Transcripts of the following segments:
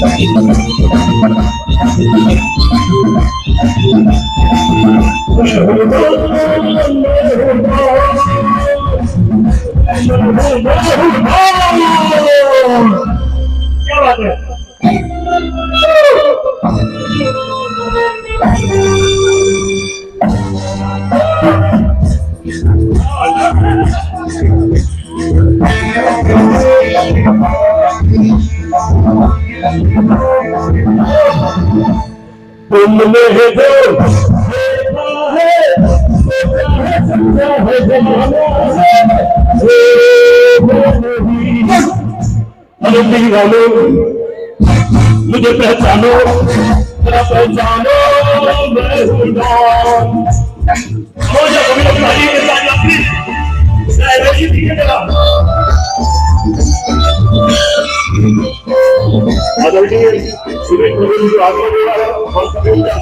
क्या बात है? तुमने जो मुझे पहचानो, पहचानो मैं हूँ डॉन। कभी भाई के साथ अपनी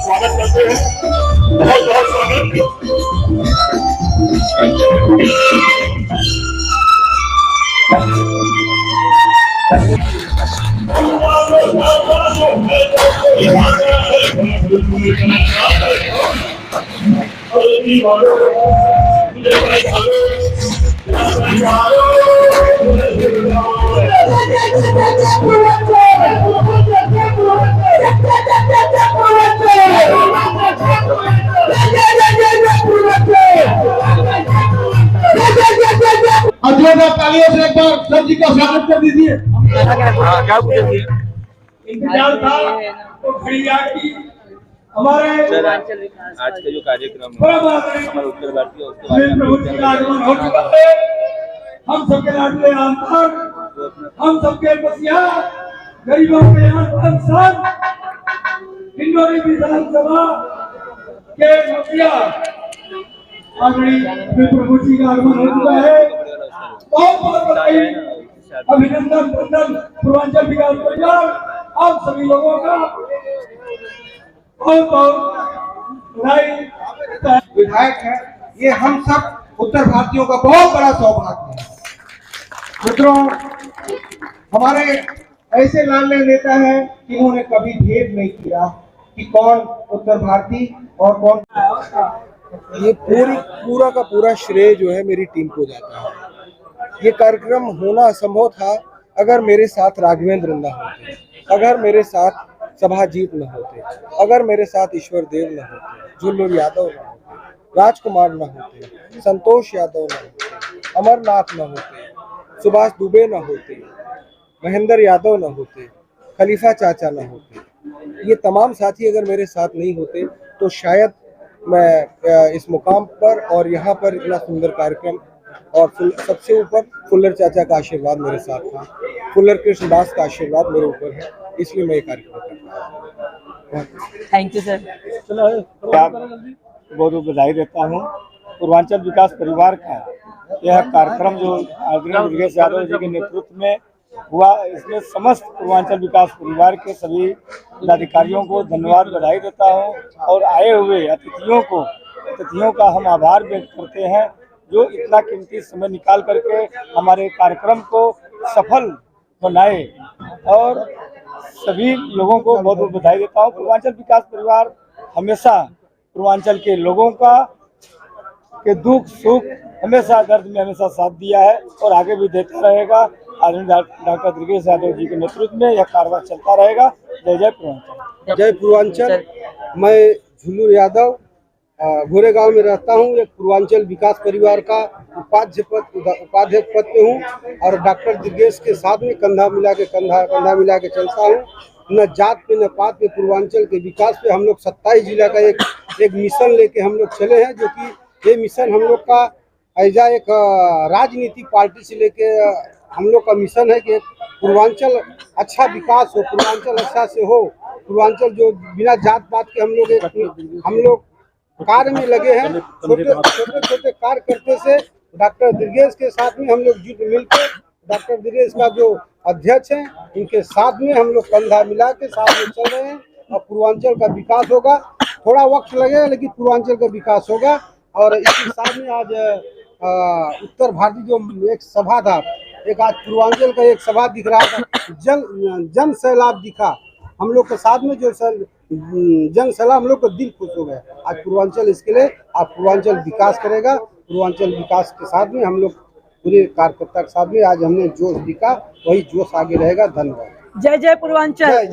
स्वागत करते हैं, बहुत बहुत स्वागत। तालियों से एक बार सर जी का स्वागत कर दीजिए। क्या इंतजार था तो खड़िया की हमारे आज का जो कार्यक्रम हमारे उत्तर भारतीय प्रभु जी का आगमन हो चुका है। हम सबके लाडले आंतक, हम सबके बसिया, गरीबों के यहाँ संत, इंदौरी विधानसभा के मुखिया प्रभु जी का आगमन हो चुका है। बहुत बहुत बधाई, अभिनंदन वंदन पूर्वांचल विकास परिवार आप सभी लोगों का बहुत बहुत बधाई। विधायक है, ये हम सब उत्तर भारतीयों का बहुत बड़ा सौभाग्य है। मित्रों, हमारे ऐसे लाडले नेता हैं कि उन्होंने कभी भेद नहीं किया कि कौन उत्तर भारतीय और कौन। ये पूरा का पूरा श्रेय जो है मेरी टीम को जाता है। ये कार्यक्रम होना असंभव था अगर मेरे साथ राघवेंद्र न होते, अगर मेरे साथ सभाजीत न होते, अगर मेरे साथ ईश्वर देव न होते, झुल्लूर यादव न होते, राजकुमार न होते, संतोष यादव न होते, अमरनाथ न होते, सुभाष दुबे न होते, महेंद्र यादव न होते, खलीफा चाचा न होते, ये तमाम साथी अगर मेरे साथ नहीं होते तो शायद मैं इस मुकाम पर और यहाँ पर इतना सुंदर कार्यक्रम और सबसे ऊपर फुल्लर चाचा का आशीर्वाद मेरे साथ था, फुल्लर कृष्णदास का आशीर्वाद मेरे ऊपर है, इसलिए मैं ये कार्यक्रम करता हूँ। Thank you sir. बहुत बहुत बधाई देता हूँ। पूर्वांचल विकास परिवार का यह कार्यक्रम जो आदरणीय दुर्गेश यादव जी के नेतृत्व में हुआ, इसमें समस्त पूर्वांचल विकास परिवार के सभी पदाधिकारियों को धन्यवाद बधाई देता हूँ और आए हुए अतिथियों का हम आभार व्यक्त करते हैं जो इतना कीमती समय निकाल करके हमारे कार्यक्रम को सफल बनाए, और सभी लोगों को बहुत बहुत बधाई देता हूँ। पूर्वांचल विकास परिवार हमेशा पूर्वांचल के लोगों का के दुख सुख हमेशा दर्द में हमेशा साथ दिया है और आगे भी देता रहेगा। आदरणीय डॉक्टर दुर्गेश यादव जी के नेतृत्व में यह कार्रवाई चलता रहेगा। जय जय पूर्वांचल। जय पूर्वांचल। मैं झुल्लूर यादव गोरेगांव में रहता हूँ। एक पूर्वांचल विकास परिवार का उपाध्यक्ष पद पे हूँ और डॉक्टर दुर्गेश के साथ में कंधा मिला के चलता हूँ। न जात पे न पात पे, पूर्वांचल के विकास पे हम लोग 27 जिला का एक मिशन लेके हम लोग चले हैं, जो कि ये मिशन हम लोग का ऐजा एक राजनीतिक पार्टी से लेके हम लोग का मिशन है कि पूर्वांचल अच्छा विकास हो, पूर्वांचल अच्छा से हो, पूर्वांचल जो बिना जात पात के हम लोग कार्य में लगे हैं। छोटे कार्य करते से डॉक्टर दुर्गेश के साथ में हम लोग जुट मिलकर डॉक्टर दुर्गेश का जो अध्यक्ष हैं इनके साथ में हम लोग कंधा मिला के साथ में चल रहे हैं और पूर्वांचल का विकास होगा। थोड़ा वक्त लगेगा लेकिन पूर्वांचल का विकास होगा। और इसके साथ में आज उत्तर भारतीय जो एक सभा था, एक आज पूर्वांचल का एक सभा दिख रहा था, जन सैलाब दिखा, हम लोग के साथ में जो सर जन सलाह हम लोग का दिल खुश हो गया। आज पूर्वांचल इसके लिए आज पूर्वांचल विकास करेगा। पूर्वांचल विकास के साथ में हम लोग पूरे कार्यकर्ता के साथ में आज हमने जोश दिखा, वही जोश आगे रहेगा। धन्यवाद। जय जय पूर्वांचल।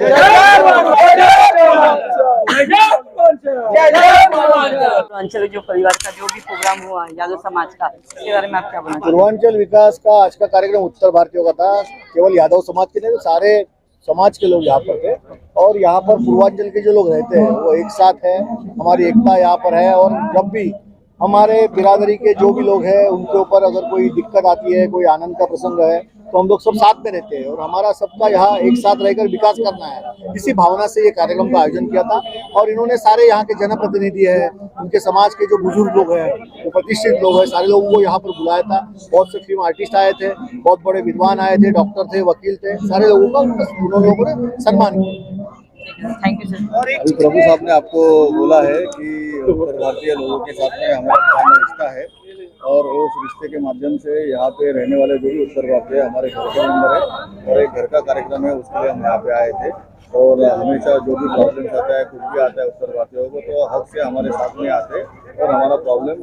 पूर्वांचल जो परिवार का जो भी प्रोग्राम हुआ यादव समाज का, इसके बारे में आप क्या बोलना? पूर्वांचल विकास का आज का कार्यक्रम उत्तर भारतीयों का था। केवल यादव समाज के नहीं, तो सारे समाज के लोग यहाँ पर थे। और यहाँ पर पूर्वांचल के जो लोग रहते हैं वो एक साथ है, हमारी एकता यहाँ पर है। और जब भी हमारे बिरादरी के जो भी लोग हैं उनके ऊपर अगर कोई दिक्कत आती है, कोई आनंद का प्रसंग है, तो हम लोग सब साथ में रहते हैं। और हमारा सबका यहाँ एक साथ रहकर विकास करना है, इसी भावना से ये कार्यक्रम का आयोजन किया था। और इन्होंने सारे यहाँ के जनप्रतिनिधि है, उनके समाज के जो बुजुर्ग लोग हैं, वो प्रतिष्ठित लोग हैं, सारे लोगों को यहाँ पर बुलाया था। बहुत से फिल्म आर्टिस्ट आए थे, बहुत बड़े विद्वान आए थे, डॉक्टर थे, वकील थे, सारे लोगों का उन लोगों ने सम्मान किया। Thank you sir. अभी प्रभु साहब ने आपको बोला है कि उत्तर भारतीय लोगों के साथ में हमारा पुराना रिश्ता है, और उस रिश्ते के माध्यम से यहाँ पे रहने वाले जो भी उत्तर भारतीय हमारे घर के मेंबर है, और एक घर का कार्यक्रम है, उसके लिए हम यहाँ पे आए थे। और हमेशा जो भी प्रॉब्लम आता है, कुछ भी आता है उत्तर भारतीयों को, तो हक से हमारे साथ में आते और हमारा प्रॉब्लम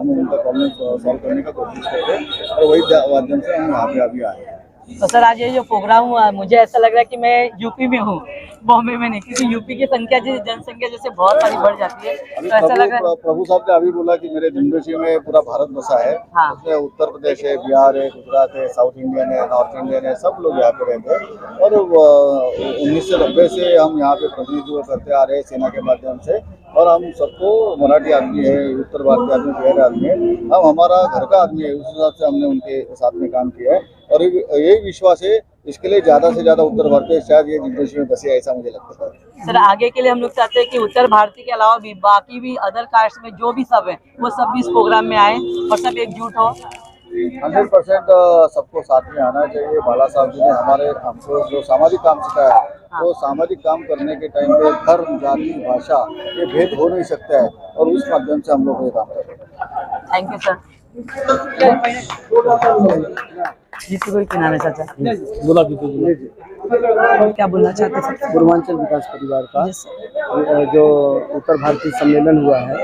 हम उनका प्रॉब्लम सॉल्व करने का कोशिश करते, और वही माध्यम से हम यहाँ पे अभी आए हैं। तो सर आज ये जो प्रोग्राम हुआ, मुझे ऐसा लग रहा है कि मैं यूपी में हूँ, बॉम्बे में नहीं, क्योंकि यूपी की संख्या जनसंख्या जैसे बहुत सारी बढ़ जाती है, तो ऐसा लग रहा है। प्रभु साहब ने अभी बोला कि मेरे जिंदगी में पूरा भारत बसा है। हाँ। उसमें उत्तर प्रदेश है, बिहार है, गुजरात है, साउथ इंडियन है, नॉर्थ इंडियन है, सब लोग यहाँ पे रहते हैं। और 1990 से हम यहाँ पे प्रतिनिधित्व करते आ रहे हैं सेना के माध्यम से। और हम सबको मराठी आदमी है, उत्तर भारतीय आदमी, बिहार आदमी है, हम हमारा घर का आदमी है, उस हिसाब से हमने उनके साथ में काम किया है। और यही विश्वास है, इसके लिए ज्यादा से ज्यादा उत्तर भारतीय शायद ये जिंदगी में बसे, ऐसा मुझे लगता है। सर आगे के लिए हम लोग चाहते हैं कि उत्तर भारतीय के अलावा भी बाकी भी अदर कास्ट में जो भी सब है, वो सब भी इस प्रोग्राम में आए और सब एकजुट हो। 100% सबको साथ में आना चाहिए। बाला साहब जी ने हमारे हमको जो सामाजिक काम सिखाया है, वो सामाजिक काम करने के टाइम पे धर्म, जाति, भाषा ये भेद हो नहीं सकता है, और उस माध्यम से हम लोग ये काम कर रहे हैं। Thank you sir. जिसको कोई किनारे है चाचा, बोला क्या बोलना चाहते हैं? पूर्वांचल विकास परिवार का जो उत्तर भारतीय सम्मेलन हुआ है,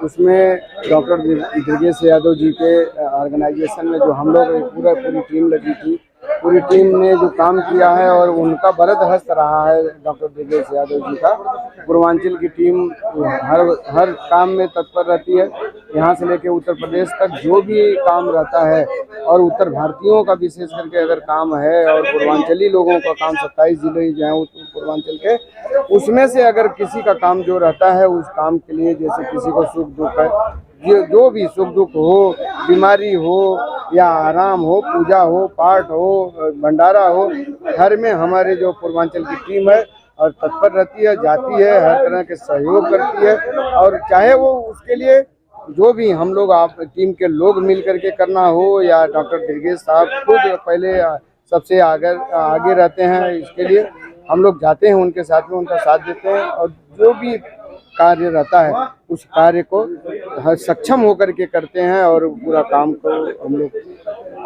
उसमें डॉक्टर दुर्गेश यादव जी के ऑर्गेनाइजेशन में जो हम लोग पूरी टीम लगी थी, पूरी टीम ने जो काम किया है और उनका बरद हस्त रहा है डॉक्टर दुर्गेश यादव जी का। पूर्वांचल की टीम हर काम में तत्पर रहती है, यहाँ से लेके उत्तर प्रदेश तक जो भी काम रहता है, और उत्तर भारतीयों का विशेष करके अगर काम है और पूर्वांचली लोगों का काम 27 जिले जो हैं पूर्वांचल के, उसमें से अगर किसी का काम जो रहता है, उस काम के लिए जैसे किसी को सुख दुख है, जो भी सुख दुख हो, बीमारी हो या आराम हो, पूजा हो, पाठ हो, भंडारा हो, हर में हमारे जो पूर्वांचल की टीम है और तत्पर रहती है, जाती है, हर तरह के सहयोग करती है। और चाहे वो उसके लिए जो भी हम लोग आप टीम के लोग मिल करके करना हो, या डॉक्टर दुर्गेश साहब खुद पहले सबसे आगे रहते हैं, इसके लिए हम लोग जाते हैं उनके साथ में, उनका साथ देते हैं, और जो भी कार्य रहता है उस कार्य को सक्षम होकर के करते हैं, और पूरा काम को हम लोग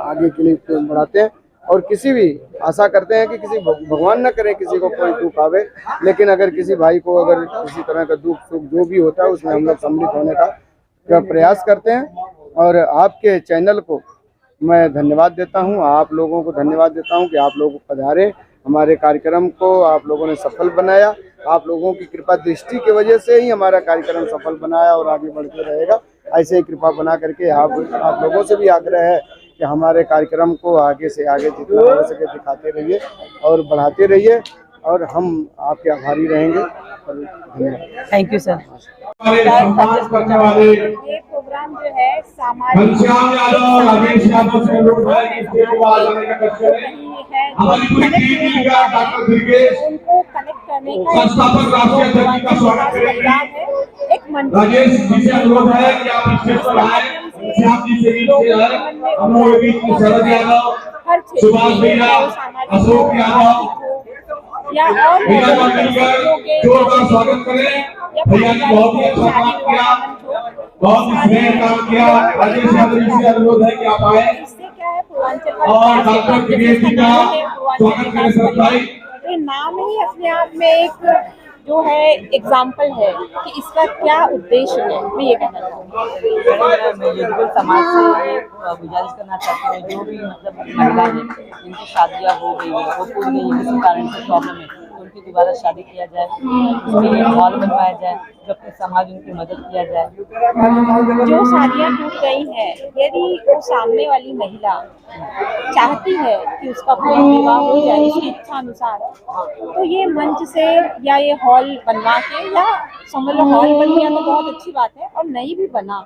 आगे के लिए बढ़ाते हैं। और किसी भी आशा करते हैं कि किसी भगवान न करे किसी को कोई दुख आवे, लेकिन अगर किसी भाई को अगर किसी तरह का दुख सुख जो भी होता है, उसमें हम लोग सम्मिलित होने का प्रयास करते हैं। और आपके चैनल को मैं धन्यवाद देता हूं, आप लोगों को धन्यवाद देता हूं कि आप लोग पधारे, हमारे कार्यक्रम को आप लोगों ने सफल बनाया। आप लोगों की कृपा दृष्टि की वजह से ही हमारा कार्यक्रम सफल बनाया और आगे बढ़ते रहेगा। ऐसे ही कृपा बना करके आप लोगों से भी आग्रह है कि हमारे कार्यक्रम को आगे से आगे जितना हो सके दिखाते रहिए और बढ़ाते रहिए, और हम आपके आभारी रहेंगे। धन्यवाद। Thank you sir. सम्मान करने वाले ये प्रोग्राम जो है सामाजिक घनश्याम यादव, राजेश यादव से लोग हैं, इसके बाद आने का कष्ट है। हमारी पूरी टीम का डॉक्टर दुर्गेश उनको कनेक्ट करने का संस्थापक राष्ट्रीय अध्यक्ष का स्वागत करेंगे। एक मंच राजेश जी से अनुरोध है कि आप स्टेज पर आए। घनश्याम जी से नीचे है, हम लोग भी शरद यादव, सुभाष भैया, अशोक यादव, या और जोरदार स्वागत करें। भैया ने बहुत ही अच्छा काम किया, बहुत ही स्नेह काम किया। राजेश यादव जी से अनुरोध है कि आप आए इससे क्या है पूर्वांचल और डॉक्टर दुर्गेश जी का स्वागत करें। सर भाई ये नाम ही अपने आप में एक जो है एग्जाम्पल है कि इसका क्या उद्देश्य है, मैं ये कहना चाहूँगी। मैं युद्धकुल समाज से ये गुजारिश करना चाहती हूँ, जो भी मतलब महिला है जिनकी शादियाँ हो गई है, वो टूट गई है, किसी कारण से प्रॉब्लम है, तो उनकी दोबारा शादी किया जाए, उसके लिए हॉल बनवाया जाए, जो अपने समाज उनकी मदद किया जाए। जो शादियाँ टूट गई हैं, यदि वो सामने वाली महिला चाहती है कि उसका पुनर्विवाह हो जाए उसकी इच्छा अनुसार, तो ये मंच से या ये हॉल बनवा के, या समझ लो हॉल बन गया तो बहुत अच्छी बात है, और नहीं भी बना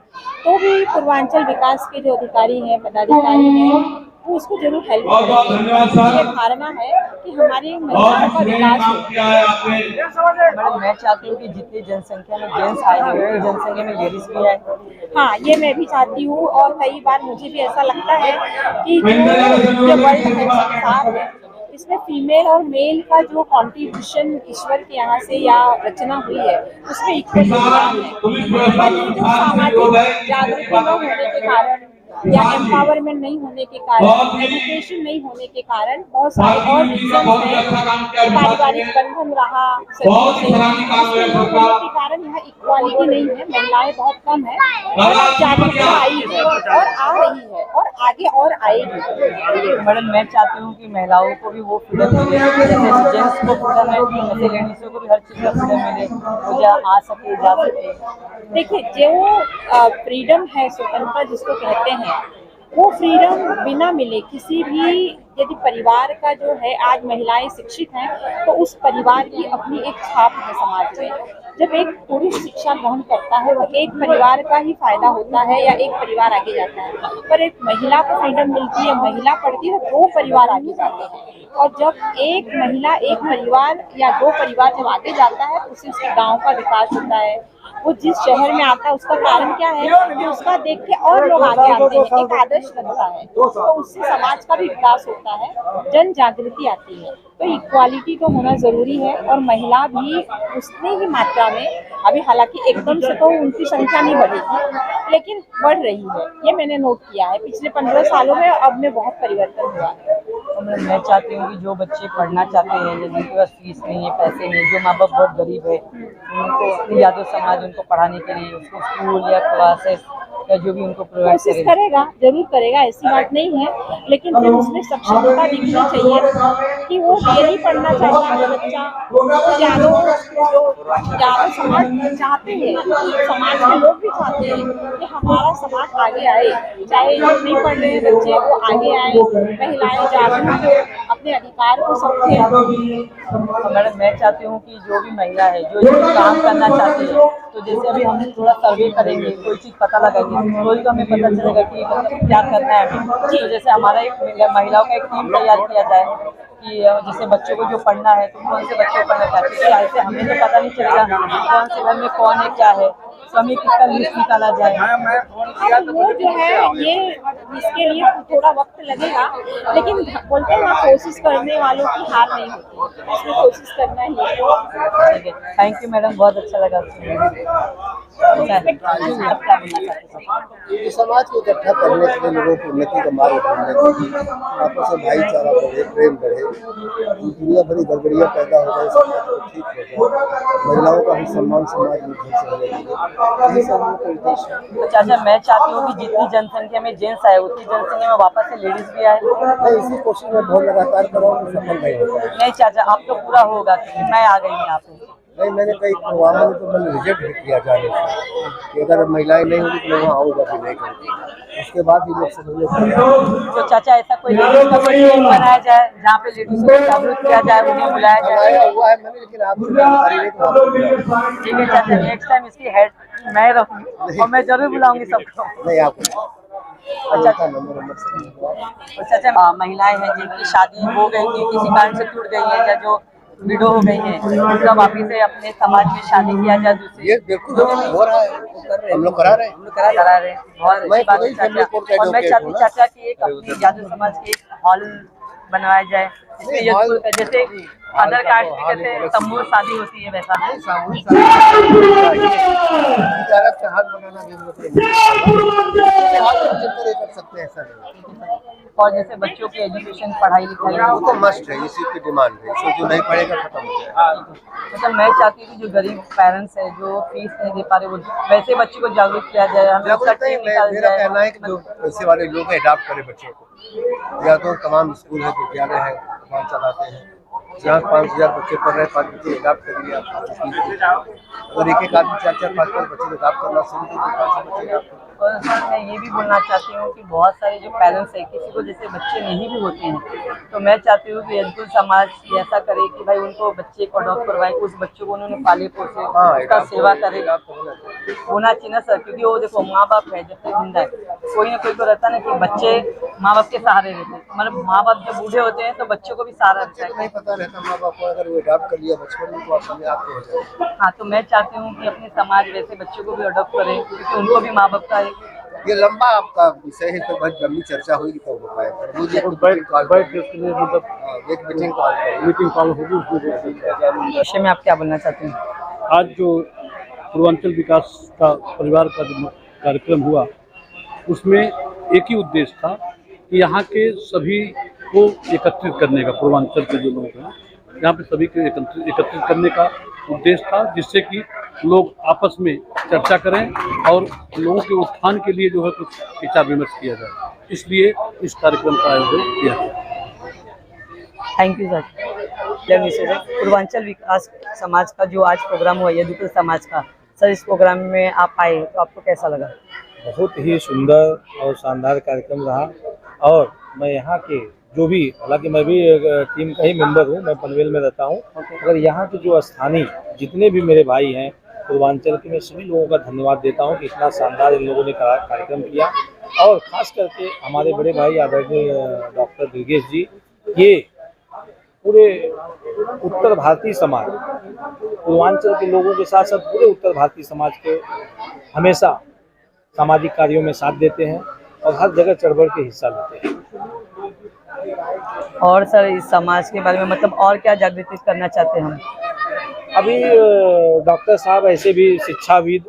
तो भी पूर्वांचल विकास के जो अधिकारी हैं, पदाधिकारी हैं, वो उसको जरूर हेल्प करेंगे। ये धारणा है कि हमारी महिलाओं का विकास हो। मैडम मैं चाहती हूँ कि जितनी जनसंख्या में जेंट्स आए हैं उतनी जनसंख्या में लेडीज भी आए। हाँ, ये मैं भी चाहती हूँ, और कई बार मुझे भी ऐसा लगता है कि जो ये वर्ल्ड है, संसार है, इसमें फीमेल और मेल का जो कंट्रीब्यूशन ईश्वर के यहाँ से या रचना हुई है उसमें इक्वल योगदान है। पर ये जो सामाजिक जागृति न होने के कारण या एम्पावरमेंट नहीं होने के कारण, एजुकेशन नहीं होने के कारण, बहुत सारे और रीजन है, पारिवारिक बंधन रहा सदियों से, इसके न होने के कारण यहाँ इक्वालिटी नहीं है, महिलाएं बहुत कम है, और अब जागरूकता आई है और आ रही है और आगे और आएगी। मैडम मैं चाहती हूँ कि महिलाओं को भी वो फ्रीडम मिले, जैसे जेंट्स को फ्रीडम है वैसे लेडीजों को भी हर चीज़ का फ्रीडम मिले, वो जहाँ आ सके जा सके। देखिए, जो फ्रीडम है, स्वतंत्रता जिसको कहते हैं, वो फ्रीडम बिना मिले किसी भी, यदि परिवार का जो है, आज महिलाएं शिक्षित हैं तो उस परिवार की अपनी एक छाप है समाज में। जब एक पुरुष शिक्षा ग्रहण करता है तो एक परिवार का ही फायदा होता है या एक परिवार आगे जाता है, पर एक महिला को फ्रीडम मिलती है, महिला पढ़ती है तो 2 परिवार आगे जाते हैं, और जब एक महिला एक परिवार या 2 परिवार जब आगे जाता है तो उससे उसके गाँव का विकास होता है। वो जिस शहर में आता है उसका कारण क्या है कि उसका देख के और लोग आगे आते हैं, एक आदर्श बनता है, तो उससे समाज का भी विकास होता है, जन जागृति आती है। तो इक्वालिटी तो होना जरूरी है, और महिला भी उतनी ही मात्रा में, अभी हालांकि एकदम से तो उनकी संख्या नहीं बढ़ेगी लेकिन बढ़ रही है, ये मैंने नोट किया है पिछले 15 सालों में, अब में बहुत परिवर्तन हुआ है। मैं चाहती हूँ कि जो बच्चे पढ़ना चाहते हैं, जिनके पास फीस नहीं है, पैसे नहीं, जो माँ बाप बहुत गरीब है, उनको अपनी यादव समाज उनको पढ़ाने के लिए उसको स्कूल या क्लासेस या जो भी उनको प्रोवाइड कोशिश करेगा, जरूर करेगा, ऐसी बात नहीं है, लेकिन फिर उसमें सक्षमता दिखनी चाहिए कि वो यही पढ़ना चाहता है बच्चा, तो यादव समाज चाहते हैं, समाज के लोग भी चाहते हैं कि हमारा समाज आगे आए, चाहे जो नहीं पढ़ रहे बच्चे वो आगे आए, महिलाएं जागरूक हो, अपने अधिकार को समझें। मैडम मैं चाहती हूँ कि जो भी महिला है जो काम करना चाहती है, तो जैसे अभी हम थोड़ा सर्वे करेंगे, कोई चीज़ पता लगाएंगे तो ही तो हमें पता चलेगा कि मतलब क्या करना है हमें। तो जैसे हमारा एक महिलाओं का एक टीम तैयार किया जाए कि जैसे बच्चों को जो पढ़ना है तो कौन से बच्चे को पढ़ना चाहते हैं, ऐसे हमें तो पता नहीं चलेगा कौन से घर में कौन है क्या है, तो हमें किसका लिस्ट निकाला जाए। वो जो है ये इसके लिए थोड़ा वक्त लगेगा, लेकिन बोलते हैं ना, कोशिश करने वालों की हार नहीं होती, इसमें कोशिश करना ही है। ठीक है, थैंक यू मैडम, बहुत अच्छा लगा। ये समाज को इकट्ठा करने के लिए, लोगों को उन्नति का मार्ग ढूंढने के लिए, आपस में भाईचारा बढ़े, प्रेम बढ़े, दुनिया भरी गड़बड़ियाँ पैदा हो जाए, समाज को ठीक हो जाए, महिलाओं का भी सम्मान समाज में ठीक से होने लगे, यही सब लोगों का उद्देश्य है। तो चाचा मैं चाहती हूँ कि जितनी जनसंख्या में जेंट्स आए उतनी जनसंख्या में वापस से लेडीज भी आए। मैं इसी कोशिश में बहुत लगातार कर रहा हूँ, सफल नहीं हो पाया। नहीं चाचा, अब तो पूरा होगा क्योंकि मैं आ गई यहाँ पे। नहीं, मैंने कई प्रोग्रामों में तो मैंने रिजेक्ट भी किया जाने से कि अगर महिलाएं नहीं होगी तो मैं वहाँ आऊँगा भी नहीं करती, उसके बाद भी लोग समझने लगे। तो चाचा ऐसा कोई लेडीज का कोई टीम बनाया जाए जहाँ पे लेडीज को जागरूक किया जाए, उन्हें बुलाया जाए। हुआ है मैंने, लेकिन आपको जानकारी नहीं तो आपको ठीक है चाचा, नेक्स्ट टाइम इसकी हेड मैं रहूँगी और मैं जरूर बुलाऊंगी सबको। नहीं, आपको अच्छा नंबर से। तो चाचा महिलाएं हैं जिनकी शादी हो गई थी, किसी कारण से टूट गई है, या जो विडो हो गई है, उनका वापिस से अपने समाज में शादी किया जाए दूसरी। ये बिल्कुल हो रहा है, हम लोग करा रहे हैं, बहुत अच्छी बात है चाचा। और मैं चाहती चाचा कि एक अपनी यादव समाज की एक हॉल बनवाया जाए इसमें यदुकुल का जैसे अदर कास्ट में कैसे समूह शादी होती है वैसा है। हाथ बनाना कर सकते हैं सर। और जैसे बच्चों की एजुकेशन पढ़ाई लिखाई वो तो मस्ट है, इसी की डिमांड है, इसको जो नहीं पढ़ेगा खत्म हो जाएगा। मतलब मैं चाहती हूँ कि जो गरीब पेरेंट्स है जो फीस नहीं दे पा रहे वो वैसे बच्चों को जागरूक किया जाए, हमें उसका टीम निकाल मेरा जाए। कहना है कि जो पैसे वाले लोग अडॉप्ट करें बच्चों को, या तो तमाम स्कूल है, विद्यालय है, तमाम चलाते हैं, जहाँ 5000 बच्चे पढ़ रहे हैं, 5 बच्चे अडॉप्ट करिए आप। अगर एक आदमी 4-4, 5-5 बच्चे अडॉप्ट करना शुरू कर तो 500 बच्चे अडॉप्ट करें। और सर मैं ये भी बोलना चाहती हूँ कि बहुत सारे जो पेरेंट्स हैं किसी को जैसे बच्चे नहीं भी होते हैं, तो मैं चाहती हूँ कि यदुकुल समाज ऐसा करे कि भाई उनको बच्चे को अडॉप्ट करवाए, उस बच्चों को उन्होंने पाले पोसे, उसका सेवा करे, होना चाहिए ना सर। क्योंकि वो देखो माँ बाप है जब तक जिंदा है, कोई ना कोई तो रहता ना कि बच्चे माँ बाप के सहारे रहते हैं, मतलब माँ बाप जब बूढ़े होते हैं तो बच्चों को भी सहारा रहता है। नहीं पता रहता माँ बाप को, अगर वो अडॉप्ट कर लिया बचपन में तो आप समझ आपको हो जाएगा। हाँ, तो मैं चाहती हूँ कि अपने समाज वैसे बच्चों को भी अडॉप्ट करें, क्योंकि उनको भी माँ बाप का ये लंबा आपका विषय है, तो बहुत लंबी चर्चा होगी तो हो पाएगा। मुझे मीटिंग कॉल होगी उसमें। विषय में आप क्या बोलना चाहते हैं? आज जो पूर्वांचल विकास का परिवार का जो कार्यक्रम हुआ उसमें एक ही उद्देश्य था कि यहाँ के सभी को एकत्रित करने का, पूर्वांचल के जो लोग हैं यहाँ पे सभी को एकत्रित करने का उद्देश्य था, जिससे कि लोग आपस में चर्चा करें और लोगों के उत्थान के लिए जो है कुछ विचार विमर्श किया जाए, इसलिए इस कार्यक्रम का आयोजन किया गया। Thank you sir. पूर्वांचल विकास समाज का जो आज प्रोग्राम हुआ यदुकुल समाज का, सर इस प्रोग्राम में आप आए तो आपको कैसा लगा? बहुत ही सुंदर और शानदार कार्यक्रम रहा। और मैं यहाँ के जो भी, हालांकि मैं भी टीम का ही मेंबर हूँ, मैं पनवेल में रहता हूँ, अगर यहाँ के जो स्थानीय जितने भी मेरे भाई हैं पूर्वांचल के, मैं सभी लोगों का धन्यवाद देता हूँ कि इतना शानदार इन लोगों ने कार्यक्रम किया। और ख़ास करके हमारे बड़े भाई आदरणीय डॉक्टर दुर्गेश जी, ये पूरे उत्तर भारतीय समाज, पूर्वांचल के लोगों के साथ साथ पूरे उत्तर भारतीय समाज के हमेशा सामाजिक कार्यों में साथ देते हैं और हर जगह चढ़ बढ़ के हिस्सा लेते हैं। और सर इस समाज के बारे में मतलब और क्या जागृति करना चाहते हैं हम? अभी डॉक्टर साहब ऐसे भी शिक्षाविद,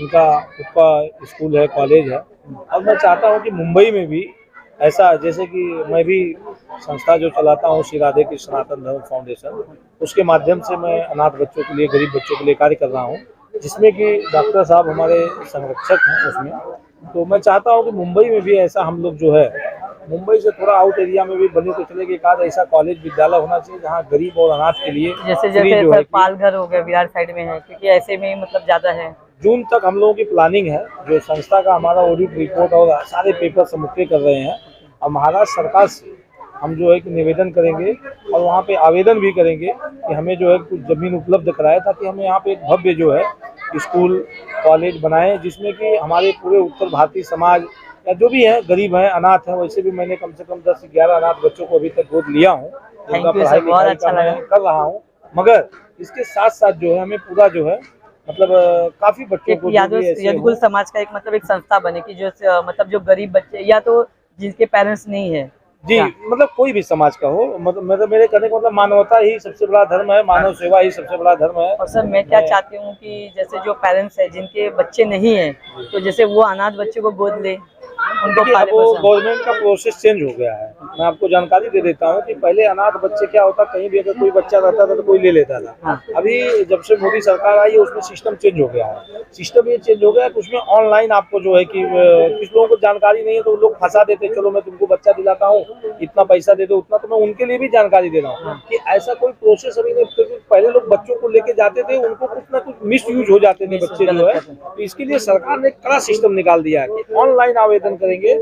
उनका खुद का स्कूल है, कॉलेज है, और मैं चाहता हूं कि मुंबई में भी ऐसा, जैसे कि मैं भी संस्था जो चलाता हूं श्री राधे कृष्ण सनातन धर्म फाउंडेशन, उसके माध्यम से मैं अनाथ बच्चों के लिए, गरीब बच्चों के लिए कार्य कर रहा हूं, जिसमें कि डॉक्टर साहब हमारे संरक्षक हैं उसमें। तो मैं चाहता हूं कि मुंबई में भी ऐसा हम लोग जो है, मुंबई से थोड़ा आउट एरिया में भी बने तो चलेगा, एक आध ऐसा कॉलेज विद्यालय होना चाहिए जहां गरीब और अनाथ के लिए जैसे सर पालघर हो गया, विरार साइड में है, क्योंकि ऐसे में मतलब ज़्यादा है। जून तक हम लोगों की प्लानिंग है, जो संस्था का हमारा ऑडिट रिपोर्ट और सारे पेपर सबमिट कर रहे हैं, और महाराष्ट्र सरकार से हम जो है कि निवेदन करेंगे और वहाँ पे आवेदन भी करेंगे कि हमें जो है कुछ ज़मीन उपलब्ध कराए, ताकि हमें यहाँ पे एक भव्य जो है स्कूल कॉलेज बनाए, जिसमें कि हमारे पूरे उत्तर भारतीय समाज या जो भी है, गरीब हैं, अनाथ हैं, वैसे भी मैंने कम से कम 10 से 11 अनाथ बच्चों को अभी तक गोद लिया हूँ, उनका पढ़ाई लिखाई का मैं कर रहा हूँ। मगर इसके साथ साथ जो है हमें पूरा जो है मतलब काफी बच्चों को यदुकुल समाज का एक मतलब एक संस्था बने कि जो मतलब जो गरीब बच्चे या तो जिनके पेरेंट्स नहीं है जी, मतलब कोई भी समाज का हो, मतलब मेरे कहने का मतलब मानवता ही सबसे बड़ा धर्म है, मानव सेवा ही सबसे बड़ा धर्म है। और सर मैं क्या चाहती हूँ कि जैसे जो पेरेंट्स है जिनके बच्चे नहीं है, तो जैसे वो अनाथ बच्चे को गोद ले, उनको पाले पोसे। गवर्नमेंट का प्रोसेस चेंज हो गया है। मैं आपको जानकारी दे देता हूँ कि पहले अनाथ बच्चे क्या होता, कहीं भी अगर कोई बच्चा रहता था तो कोई ले लेता था। अभी जब से मोदी सरकार आई है उसमें सिस्टम चेंज हो गया है। सिस्टम ये चेंज हो गया है कि उसमें ऑनलाइन आपको जो है कि किस लोगों को जानकारी नहीं है तो लोग फंसा देते, चलो मैं तुमको बच्चा दिलाता हूँ, इतना पैसा दे दो उतना। तो मैं उनके लिए भी जानकारी दे रहा हूँ कि ऐसा कोई प्रोसेस अभी नहीं, क्योंकि पहले लोग बच्चों को लेके जाते थे, उनको कुछ ना कुछ मिस यूज हो जाते थे बच्चे जो है। तो इसके लिए सरकार ने कड़ा सिस्टम निकाल दिया है कि ऑनलाइन आवेदन करेंगे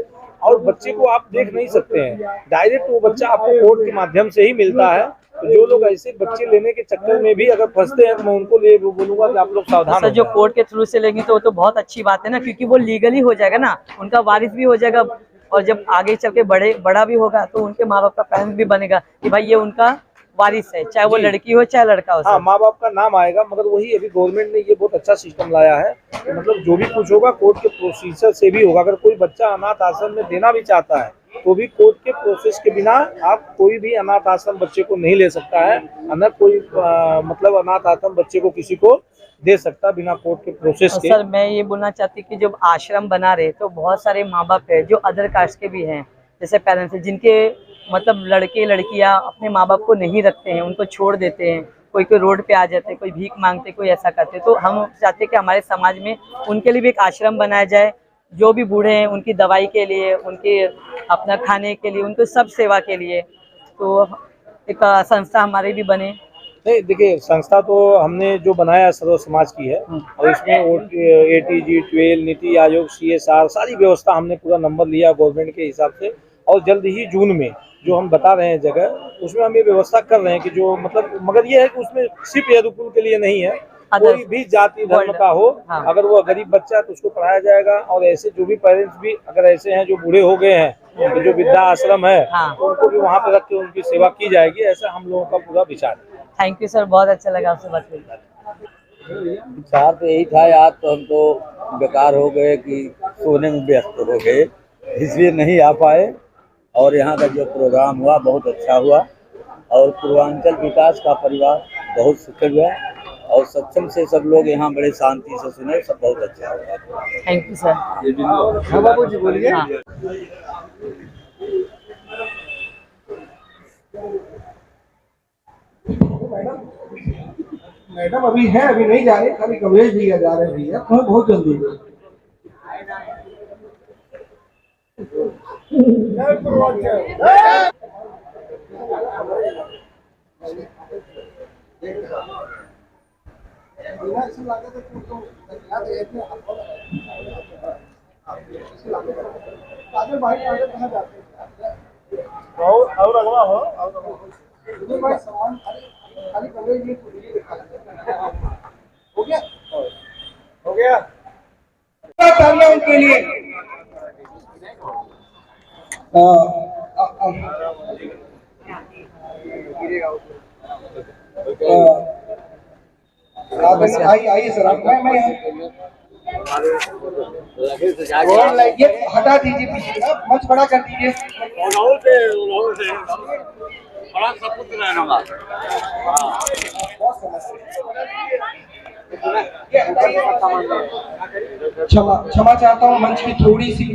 और बच्चे को आप देख नहीं सकते हैं, डायरेक्ट वो बच्चा आपको कोर्ट के माध्यम से ही मिलता है। तो जो लोग ऐसे बच्चे लेने के चक्कर में भी अगर फंसते हैं तो मैं उनको लिए बोलूंगा कि आप लोग सावधान सर, जो कोर्ट के थ्रू से लेंगे तो बहुत अच्छी बात है ना, क्योंकि वो लीगली हो जाएगा ना, उनका वारिस भी हो जाएगा, और जब आगे चल के बड़ा भी होगा तो उनके माँ बाप का पेरेंट्स भी बनेगा कि भाई ये उनका वारिस है, चाहे वो लड़की हो चाहे लड़का हो। हाँ, माँ बाप का नाम आएगा। मगर वही अभी गवर्नमेंट ने ये बहुत अच्छा सिस्टम लाया है, तो मतलब जो भी कुछ होगा कोर्ट के प्रोसीजर से भी होगा। अगर कोई बच्चा अनाथ आश्रम में देना भी चाहता है तो भी कोर्ट के प्रोसेस के बिना आप कोई भी अनाथ आश्रम बच्चे को नहीं ले सकता है, न कोई मतलब अनाथ आश्रम बच्चे को किसी को दे सकता बिना कोर्ट के प्रोसेस के। सर मैं ये बोलना चाहती कि जब आश्रम बना रहे तो बहुत सारे माँ बाप है जो अदर कास्ट के भी हैं, जैसे पेरेंट्स हैं जिनके मतलब लड़के लड़कियाँ अपने माँ बाप को नहीं रखते हैं, उनको छोड़ देते हैं, कोई कोई रोड पे आ जाते हैं, कोई भीख मांगते, कोई ऐसा करते। तो हम चाहते हैं कि हमारे समाज में उनके लिए भी एक आश्रम बनाया जाए, जो भी बूढ़े हैं उनकी दवाई के लिए, उनके अपना खाने के लिए, उनको सब सेवा के लिए तो एक संस्था हमारी भी बने। नहीं देखिए, संस्था तो हमने जो बनाया सर्व समाज की है और इसमें ATG 12 नीति आयोग CSR सारी व्यवस्था हमने पूरा नंबर लिया गवर्नमेंट के हिसाब से, और जल्द ही जून में जो हम बता रहे हैं जगह उसमें हम ये व्यवस्था कर रहे हैं कि जो मतलब, मगर ये है कि उसमें सिर्फ यदुकुल के लिए नहीं है, कोई भी जाति धर्म का हो, अगर वो गरीब बच्चा है तो उसको पढ़ाया जाएगा। और ऐसे जो भी पेरेंट्स भी अगर ऐसे हैं जो बूढ़े हो गए हैं, तो जो वृद्धा आश्रम है तो उनको भी वहाँ पे रख के उनकी सेवा की जाएगी, ऐसा हम लोगों का पूरा विचार है। थैंक यू सर, बहुत अच्छा लगा आपसे बात करके। विचार तो यही था, आज तो हम तो बेकार हो गए कि सोने में व्यस्त हो गए, इसलिए नहीं आ पाए। और यहाँ का जो प्रोग्राम हुआ बहुत अच्छा हुआ, और पूर्वांचल विकास का परिवार बहुत सुखद हुआ, और सक्षम से सब लोग यहाँ बड़े शांति से सुने, सब बहुत अच्छा हुआ। Thank you sir. हाँ बाबू जी बोलिए। मैडम अभी है, अभी नहीं जा रहे, खाली कमलेश भैया जा रहे हैं भैया, बहुत जल्दी। और अगवा हो खाली कमरे जी हो गया, हो गया। तालियां उनके लिए। आइए सर, मैं ये हटा दीजिए पीछे का, मंच बड़ा कर दीजिए। बड़ा सपूत रहना क्षमा चाहता हूँ, मंच की थोड़ी सी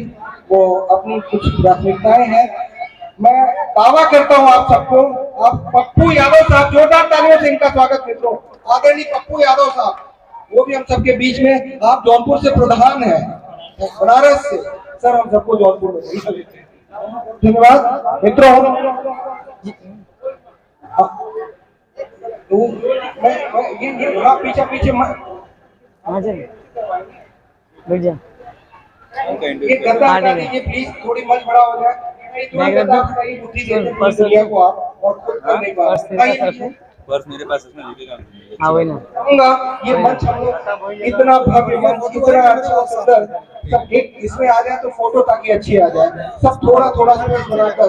वो अपनी कुछ प्राथमिकताएं हैं। मैं दावा करता हूँ आप सबको, आप पप्पू यादव साहब, जोरदार तालियों से इनका स्वागत मित्रों। आदरणीय पप्पू यादव साहब, वो भी हम सबके बीच में। आप जौनपुर से प्रधान हैं, बनारस से सर, हम सबको जौनपुर में धन्यवाद मित्रों। तो मैं ये पीछे ये गद्दा हटा दीजिए प्लीज, थोड़ी मंच बड़ा हो जाए। बुद्धि देते को आप और खुद कर नहीं पा रहे। पर्स मेरे पास इसमें लिखेगा। ये मंच हम लोग इतना भव्य मंच, इतना अच्छा सुंदर, सब एक इसमें आ जाए तो फोटो ताकि अच्छी आ जाए, सब थोड़ा थोड़ा स्पेस बनाकर।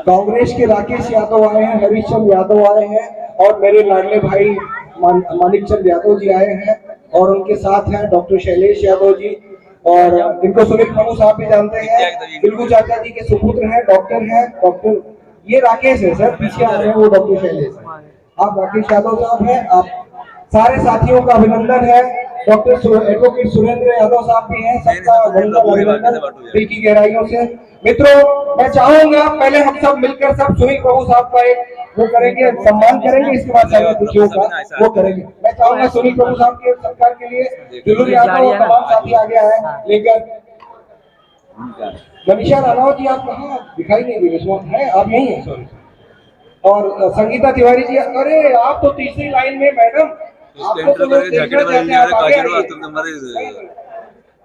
कांग्रेस के राकेश यादव आए हैं, हरीशचंद यादव आए हैं, और मेरे लाडले भाई मानिक चंद यादव जी आए हैं, और उनके साथ हैं डॉक्टर शैलेश यादव जी, और इनको सुनील प्रभु साहब भी जानते हैं, बिल्कू चाचा जी के सुपुत्र हैं, डॉक्टर ये राकेश है सर, पीछे आ रहे हैं वो डॉक्टर शैलेश। आप राकेश यादव साहब हैं, आप सारे साथियों का अभिनंदन है। डॉक्टर एडवोकेट सुरेंद्र यादव साहब भी हैं, सबका अभिनंदन दिल की गहराइयों से। मित्रों, मैं चाहूंगा पहले हम सब मिलकर सब सुनील प्रभु साहब का एक वो करेंगे, सम्मान करेंगे, इसके बाद सारे खुशियों का वो करेंगे। मैं चाहूंगा सुनील प्रभु साहब के सत्कार के लिए जुलूर यादव और तमाम साथी आ गया है लेकर। मनीषा राणौत जी, आप कहाँ दिखाई नहीं दे रहे हैं, आप यही हैं सॉरी। और संगीता तिवारी जी, अरे आप तो तीसरी लाइन में मैडम, आपको तो लोग देखना चाहते हैं, आप आगे आइए।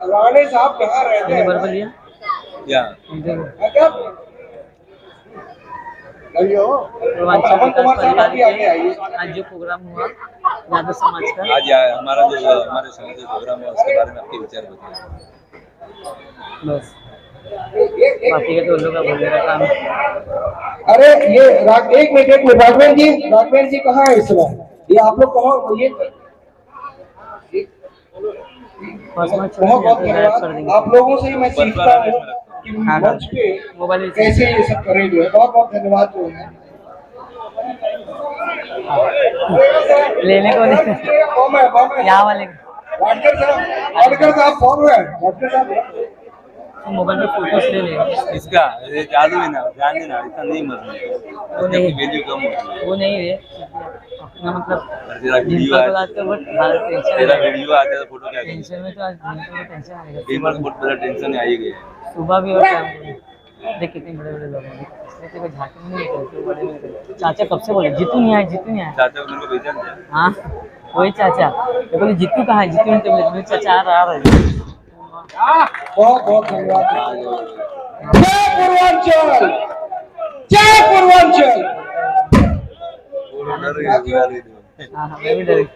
राणे साहब कहाँ रहते हैं? आज जो प्रोग्राम हुआ यादव समाज का, आज हमारा जो हमारे समाज का प्रोग्राम हुआ उसके बारे में आपके विचार बताइए। बस बाकी का तो लोग का बोलने का काम। अरे ये एक मिनट राघवेंद्र जी कहाँ है इस समय? ये आप लोग कहाँ, ये बहुत बहुत धन्यवाद। आप लोगों से ही मैं सीखता हूँ कि मंच पे कैसे ये सब करें जो है। बहुत बहुत धन्यवाद जो है। लेने को नहीं यहाँ वाले वाडकर साहब फॉर्म है। वाडकर साहब मोबाइल में फोटोज ले ले। इसका ये चालू है ना, ध्यान देना, इतना नहीं मत वो नहीं वैल्यू कम होती है। वो नहीं है अपना मतलब तेरा वीडियो जिनको आज तो बहुत तेरा वीडियो आता है तो फोटो क्या टेंशन में तो आज जिनको भी टेंशन आएगा गेम में बहुत बड़ा टेंशन आ ही गया। सुबह भी और शाम को देख कितने बड़े बड़े लोग हैं। इसलिए तेरे को झांकी नहीं निकलती बड़े बड़े। चाचा कब से बोले जीतू नहीं आए चाचा को मेरे को भेजा नहीं। हाँ वही चाचा तो बोले जीतू कहाँ है जीतू नहीं तो बोले चाचा आ रहा है। बहुत बहुत धन्यवाद। जय पूर्वांचल, जय पूर्वांचल।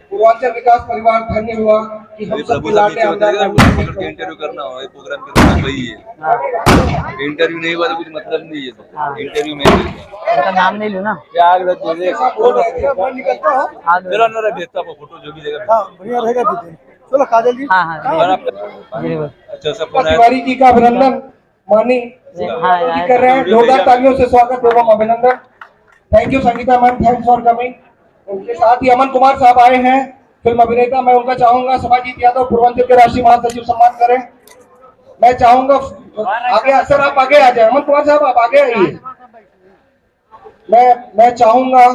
पूर्वांचल विकास परिवार धन्य हुआ कि हम सब लाडले आमदार इंटरव्यू करना हो, प्रोग्राम करना वही है। इंटरव्यू नहीं हुआ तो कुछ मतलब नहीं है। इंटरव्यू में उनका नाम नहीं लू ना भेजता फोटो जो भी देगा बढ़िया रहेगा। चलो काजल जी। हाँ अच्छा सब तिवारी जी का अभिनंदन मानी कर रहे हैं। जोरदार तालियों से स्वागत एवं अभिनंदन। Thank you Sangeeta ma'am, thanks for coming. उनके साथ ही अमन कुमार साहब आए हैं, फिल्म अभिनेता। मैं उनका चाहूंगा सभाजीत यादव पूर्वांचल के राष्ट्रीय महासचिव सम्मान करें। मैं चाहूंगा आगे सर आप आगे आ जाए। अमन कुमार साहब आप आगे आइए। मैं चाहूंगा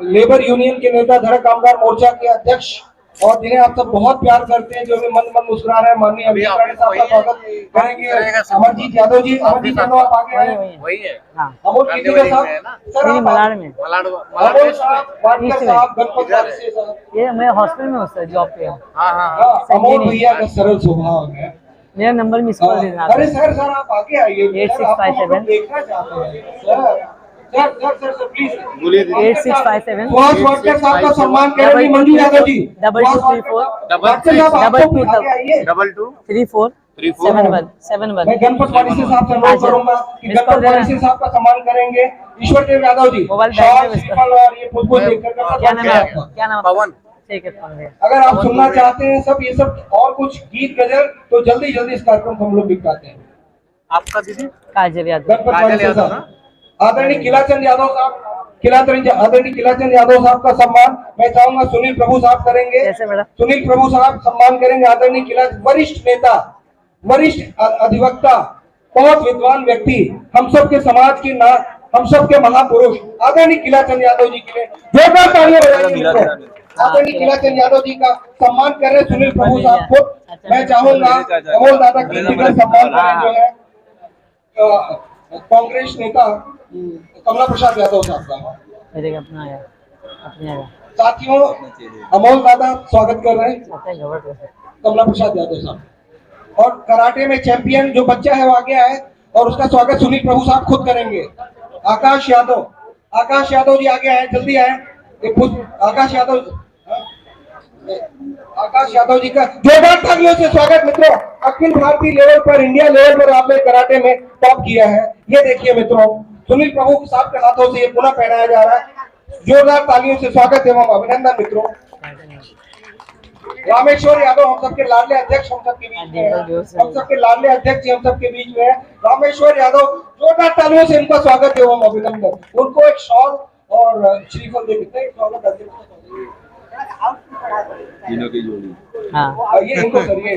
लेबर यूनियन के नेता, धड़क कामगार मोर्चा के अध्यक्ष और जिन्हें आप सब बहुत प्यार करते हैं, जो भी मन मन मुस्कुरा रहे हैं, माननीय अमित साहब का स्वागत करेंगे। अमरजीत यादव जी, अमरजीत यादव आप आगे आए। वही है अमोल कीर्तिकर साहब, सर आप मलाड में अमोल साहब, वाडकर साहब, गणपत वारसे साहब। ये मैं हॉस्पिटल में हूँ सर, जॉब पे हूँ। अमोल भैया का सरल स्वभाव है। मेरा नंबर मिस कर देना। अरे सर आप आगे आइए। 8657 देखना चाहते हैं सर प्लीज। 8657 सुहास वाडकर साहब का सम्मान करेंगे मंजू यादव जी। 2234 मैं गणपत वारसे साहब से अनुरोध करूंगा कि गणपत वारसे साहब का सम्मान करेंगे। ईश्वर देव यादव जी मोबाइल और ये पुष्प देखकर क्या नाम है आपका? क्या नाम? पवन। ठीक है पवन। अगर आप सुनना चाहते हैं सब ये सब और कुछ गीत गजल तो जल्दी इस कार्यक्रम को हम लोग दिखाते हैं। आपका दीदी काजल यादव। गणपत वारसे साहब, आदरणीय किलाचंद यादव साहब, आदरणीय किलाचंद यादव साहब का सम्मान मैं चाहूंगा सुनील प्रभु साहब करेंगे। सुनील प्रभु साहब सम्मान करेंगे। आदरणीय वरिष्ठ नेता, वरिष्ठ अधिवक्ता, बहुत विद्वान व्यक्ति, हम सब के समाज की हम सब के महापुरुष आदरणीय किलाचंद यादव जी के लिए जोरदार तालियां बजाइए। आदरणीय किलाचंद यादव जी का सम्मान कर रहे सुनील प्रभु साहब को। मैं चाहूंगा अमोल दादा की सम्मान करें जो है कांग्रेस नेता कमला प्रसाद यादव साहब का। साथियों अमोल दादा स्वागत कर रहे हैं कमला प्रसाद यादव साहब। और कराटे में चैंपियन जो बच्चा है वो आगे आए और उसका स्वागत सुनील प्रभु साहब खुद करेंगे। आकाश यादव जी आगे आए, जल्दी आए। आकाश यादव जी का जोरदार तालियों से स्वागत। मित्रों अखिल भारतीय लेवल पर, इंडिया लेवल पर आपने कराटे में टॉप किया है। ये देखिए मित्रों सुनील प्रभु साहब के हाथों से ये पुनः पहनाया जा रहा है। जोरदार तालियों से स्वागत एवं अभिनंदन। मित्रों रामेश्वर यादव हम सबके लाडले अध्यक्ष हम सबके बीच में है। हम सबके लाडले अध्यक्ष हम सबके बीच में है रामेश्वर यादव। जोरदार तालियों से इनका स्वागत एवं अभिनंदन। उनको एक शॉल और श्रीफल दे देते हैं। स्वागत अध्यक्ष की जोड़ी। हाँ ये इनको करिए।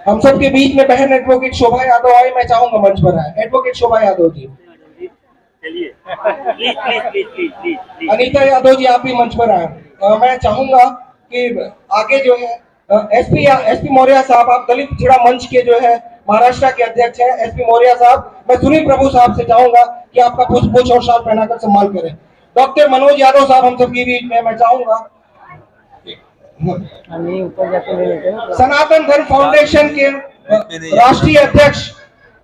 हम सबके बीच में बहन एडवोकेट शोभा यादव आए, मैं चाहूंगा मंच पर आए। एडवोकेट शोभा यादव जी, अनीता यादव जी आप भी मंच पर आए। मैं चाहूंगा कि आगे जो है एसपी मौर्य साहब, आप दलित छिड़ा मंच के जो है महाराष्ट्र के अध्यक्ष हैं एसपी मौर्य साहब। मैं सुनील प्रभु साहब से चाहूंगा कि आपका पुष्प और शाल पहनाकर सम्मान करें। डॉक्टर मनोज यादव साहब हम सबके बीच में, मैं चाहूंगा सनातन धर्म फाउंडेशन के राष्ट्रीय अध्यक्ष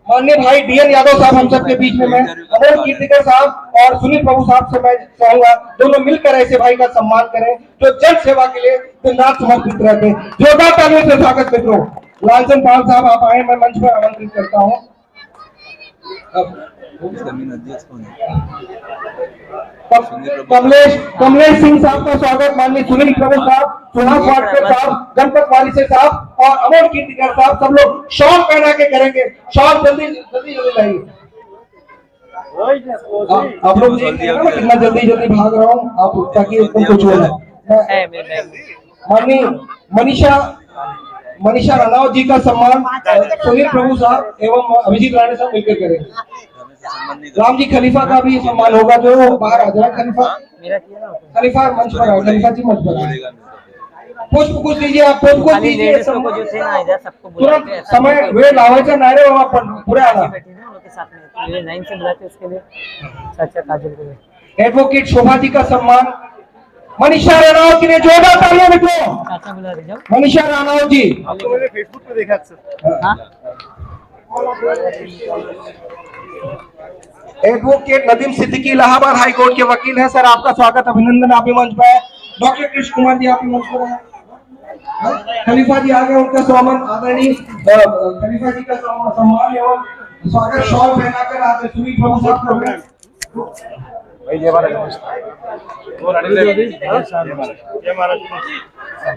माननीय भाई डीएन यादव साहब हम सबके बीच में। मैं अमोल कीर्तिकर साहब और सुनील प्रभु साहब से मैं चाहूंगा दोनों मिलकर ऐसे भाई का सम्मान करें जो जन सेवा के लिए दिन रात समर्पित रहते हैं। जोरदार तालियों से स्वागत। मित्रों लालचंद पाल साहब आप आए, मैं मंच पर आमंत्रित करता हूँ। कमलेश सिंह साहब का स्वागत माननीय सुनील प्रभु साहब, चुनाव वाटकर साहब, गणपत वालिसे साहब और अमोल कीर्तिकर साहब, सब लोग शॉल पहना के करेंगे। शॉल जल्दी जल्दी जल्दी लाइए। आप लोग देख रहे हैं ना कितना जल्दी जल्दी भाग रहा हूँ आप, ताकि एकदम कुछ हो जाए। माननीय मनीषा रनावत जी का सम्मान सुनील प्रभु साहब एवं अभिजीत राणे साहब मिलकर करेंगे। राम जी खलीफा का भी सम्मान होगा, जो बाहर आ जाए। खलीफा मंच पर आओ, खलीफा जी मंच पर आओ। पुष्प कुछ दीजिए, आप पुष्प कुछ दीजिए। तुरंत समय वे लावायचा नाही रे बाबा, पण पुढे आला। एडवोकेट शोभा जी का सम्मान मनीषा राणावत के लिए जोरदार तालियां मित्रों। मनीषा राणावत जी आपको मैंने फेसबुक पे देखा sir. Advocate Nadeem Siddiqui Allahabad high court के वकील हैं सर, आपका स्वागत, अभिनंदन, आप भी मंच पर है। डॉक्टर कृष्ण कुमार जी आप भी मंच पर है। खलीफा जी आ गए, उनका स्वागत आदरणीय खलीफा जी का सम्मान एवं स्वागत शॉल पहनाकर आप सुनील प्रभु साहब कर रहे हैं।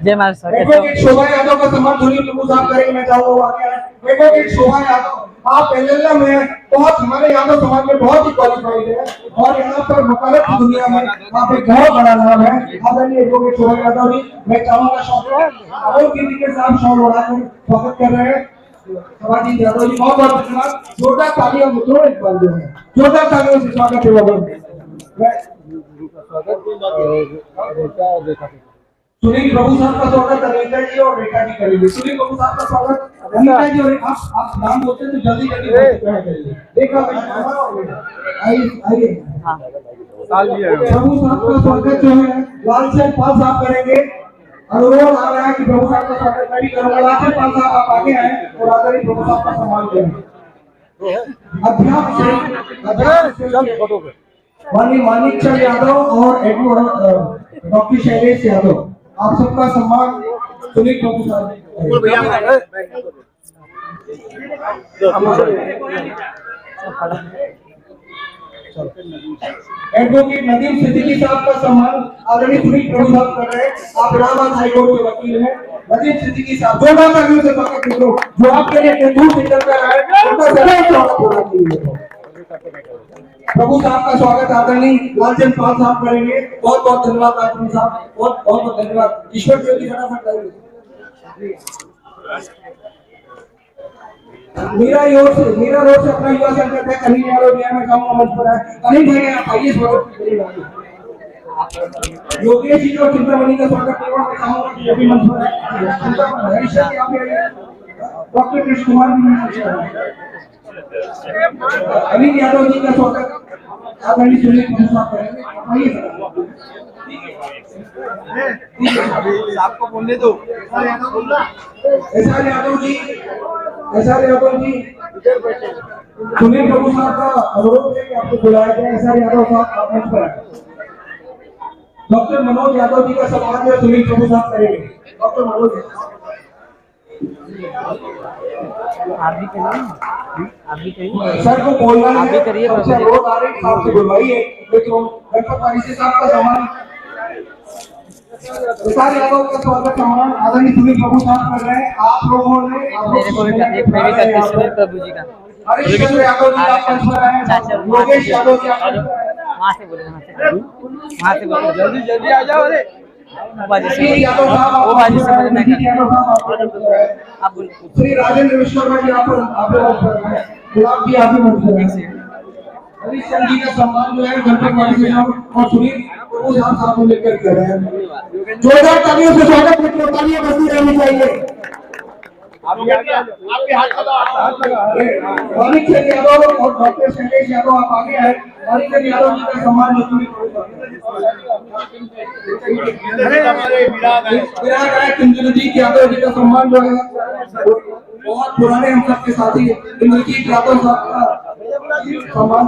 जय महाराष्ट्र। एडवोकेट शोभा यादव का सम्मान सुनील प्रभु साहब करेंगे, मैं चाहूंगा आगे आए। एडवोकेट शोभा यादव आप एलएलए में बहुत, हमारे यादव समाज में बहुत ही क्वालिफाइड है और यहाँ पर वकालत की दुनिया में आप एक बहुत बड़ा नाम है। आदरणीय एडवोकेट शोभा यादव जी, मैं चाहूंगा अमोल कीर्तिकर साहब शॉल उड़ाकर स्वागत कर रहे हैं। सभाजी यादव जी बहुत बहुत धन्यवाद, जोरदार तालियां मित्रों, एक बार जो है जोरदार तालियों से स्वागत है। सुनील प्रभु साहब का स्वागत अनीता जी और रेखा जी करेंगे। सुनील प्रभु साहब का स्वागत अनीता जी और आप नाम बोलते हैं तो जल्दी जल्दी करेंगे। रेखा आइए प्रभु साहब का स्वागत जो है लालचंद पाल साहब करेंगे। अनुरोध आ रहा है कि प्रभु साहब का स्वागत मैं भी करूंगा। लालचंद पाल साहब आप आगे आए और आदरणीय प्रभु साहब का सम्मान करें। अध्यापक माननीय मानिक चंद यादव और डॉक्टर शैलेश यादव, आप सबका सम्मान सुनील प्रभु साहब। एडवोकेट नदीम सिद्दीकी साहब का सम्मान आदरणीय सुनील प्रभु साहब कर रहे हैं। आप इलाहाबाद हाईकोर्ट के वकील हैं। नदीम सिद्दीकी साहब जोरदार तालियों से स्वागत करो, जो आपके लिए तेंदुल से चल कर आए, उनका सदैव स्वागत होना चाहिए। प्रभु साहब का स्वागत आदरणीय लालचंद पाल साहब करेंगे। बहुत बहुत धन्यवाद लालचंद साहब, बहुत बहुत धन्यवाद। ईश्वर ज्योति फटाफट आइए। मीरा रोड से अपना युवा संगठन है अनिल यादव जी, मैं कहूँगा मंच पर है। अनिल भाई आप आइए, स्वागत करिए। योगेश जी और चिंतामणि का स्वागत करूँगा, मैं कहूँगा कि अभी मंच पर है। चिंतामणि हरीश जी आप भी आइए। डॉक्टर कृष्ण कुमार जी मंच पर है। अनिल यादव जी का स्वागत आदरणीय सुनील प्रभु साहब करेंगे। आपको बोलने दो। एसआर यादव जी सुनील प्रभु साहब का अनुरोध है कि आपको बुलाया जाए। एसआर यादव साहब आप मंच पर आए। डॉक्टर मनोज यादव जी का सम्मान जो सुनील प्रभु साहब करेंगे। डॉक्टर मनोज आप भी करिए सर को बोलना है, आप भी करिए, रोज आ रहे साहब से बुलवाइए। गणपत वालिसे साहब का सम्मान एसआर यादव का स्वागत सम्मान आदरणीय सुनील प्रभु साहब कर रहे हैं। आप लोगों ने मेरे को भी करते सुनील प्रभु जी का। हरीश चंद्र यादव जी आप मंच पर आए। योगेश यादव जी आप मंच पर आए। वहाँ से बोलो जल्दी जल्दी आ जाओ। अरे वो बाजी से आप बोलो। श्री राजेंद्र विश्वकर्मा जी आप गुलाब जी आप हरीश चंद्र जी का सम्मान जो है गणपत वालिसे और सुनील प्रभु साहब लेकर कर रहे हैं। जोरदार तालियों से स्वागत मित्रों, तालियां बजती रहनी चाहिए। आपके हाथ लगा मानिक चंद यादव और डॉक्टर शैलेश यादव आप आगे आए। मानिक चंद यादव जी का सम्मान इंद्रजीत यादव जी का सम्मान जो है बहुत पुराने हम सबके साथी इंद्रजीत यादव साहब का सम्मान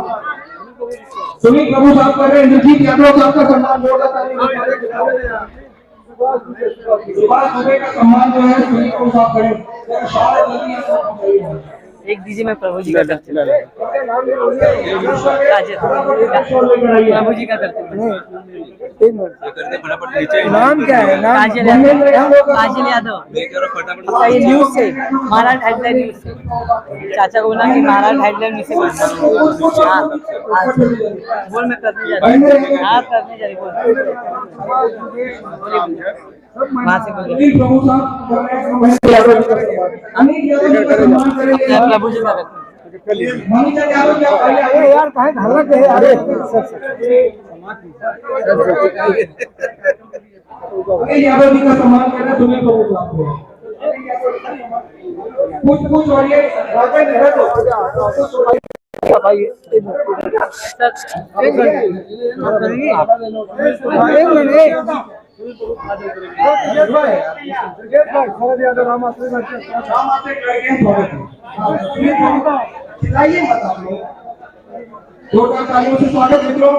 सुनील प्रभु साहब कर रहे हैं। इंद्रजीत यादव साहब का सम्मान सुभाष दुबे का सम्मान जो है सुनील प्रभु साहब करें। एक दीजिए, मैं प्रभु जी का करती हूँ। प्रभु जी का करती हूँ। नाम क्या है? नाम काजल यादव। ये न्यूज से, महाराष्ट्र हेडलाइन न्यूज से। चाचा को बोला कि महाराष्ट्र हेडलाइन न्यूज से बोलना। हाँ, बोल, मैं करने जा रही हूँ। हाँ, करने जा रही हूँ। वहाँ से बोल अनिल प्रभु साहब प्रभु जी का करती हूँ। मनीषा यादव क्या अरे यार कहाँ हल्ला के है? अरे अनिल यादव जी का सम्मान कर रहे हैं सुनील प्रभु साहब को। कुछ और ये राजेंद्र है तो खिलाइए मत आप लोग। जोरदार तालियों से स्वागत मित्रों।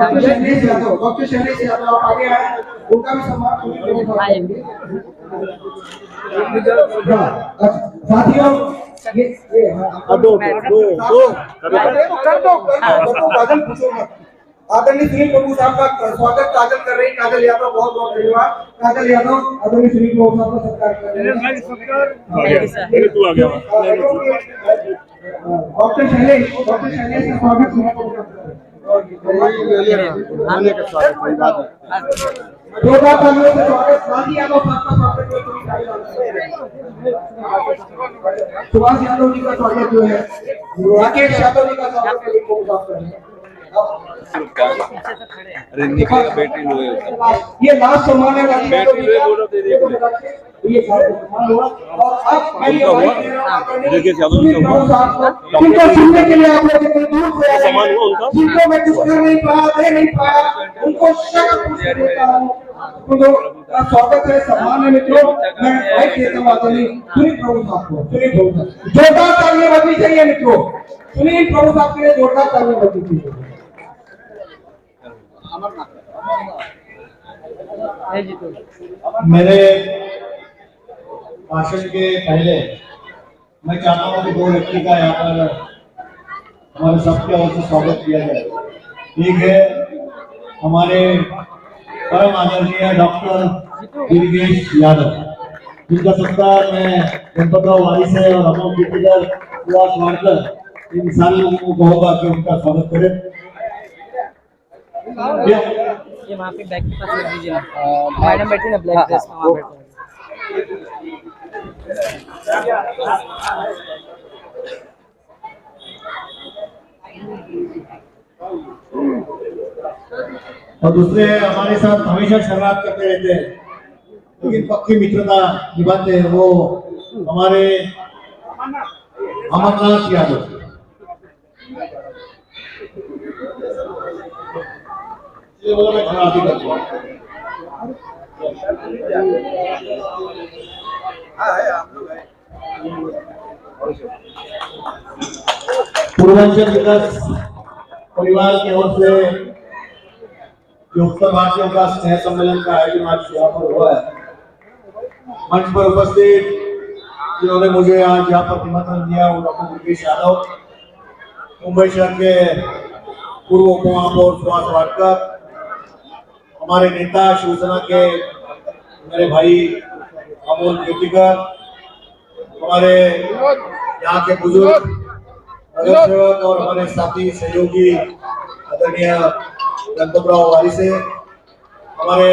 डॉक्टर शैलेश यादव आप आगे आए, उनका भी सम्मान साथियों। आदरणीय सुनील प्रभु साहब का स्वागत काजल कर रही है। काजल यादव, बहुत बहुत धन्यवाद। काजल यादव आदरणीय सुनील प्रभु साहब का सत्कार कर रहे हैं। डॉक्टर शैलेश का स्वागत सुनील प्रभु साहब कर रहे हैं। जोरदार तालियों से स्वागत। गांधी यादव साहब का स्वागत सुभाष यादव जी का स्वागत जो है, राकेश यादव जी का स्वागत कर रहे हैं। अरे निकल बैटरी लो ये लास्ट सम्मान है ये सम्मान हुआ। और अब मैं ये उनको सुनने के लिए आप लोग इतनी दूर से आए हैं, जिनको मैं कुछ कर नहीं पाया, दे नहीं पाया, उनको शब्द पूछ देता हूँ। उनका स्वागत है, सम्मान है मित्रों। मैं माइक देता हूँ आदरणीय सुनील प्रभु साहब को। सुनील प्रभु साहब जोरदार तालियां बजनी चाहिए मित्रों। सुनील प्रभु साहब के लिए जोरदार तालियां बजनी चाहिए। मेरे भाषण के पहले मैं चाहता हूँ कि दो व्यक्ति का यहाँ पर हमारे सबके ओर से स्वागत किया जाए। एक है हमारे परम आदरणीय डॉक्टर दुर्गेश यादव, जिनका सत्कार मैं गणपतराव वारी से और अमोल कीर्तिकर सुभाष वाड़कर इन सारे लोगों को कहूँगा कि उनका स्वागत करें। ये वहाँ पे बैक के पास रख दीजिए। मैडम बैठी ना ब्लैक ड्रेस में, वहाँ बैठे। और दूसरे हमारे साथ हमेशा शरारत करते रहते हैं, लेकिन पक्की मित्रता निभाते हैं, वो हमारे अमरनाथ यादव। ये बोला मैं खराब ही करता हूँ। पूर्वांचल विकास परिवार की ओर से जो उत्तर भारतीयों का स्नेह सम्मेलन का आयोजन आज यहाँ पर हुआ है, मंच पर उपस्थित जिन्होंने मुझे आज यहाँ पर निमंत्रण दिया वो डॉक्टर दुर्गेश यादव, मुंबई शहर के पूर्व उप महापौर सुभाष वाड़कर, हमारे नेता शिवसेना के मेरे भाई अमोल कीर्तिकर, हमारे यहाँ के बुजुर्ग नगर सेवक और हमारे साथी सहयोगी आदरणीय गणपतराव वारी से, हमारे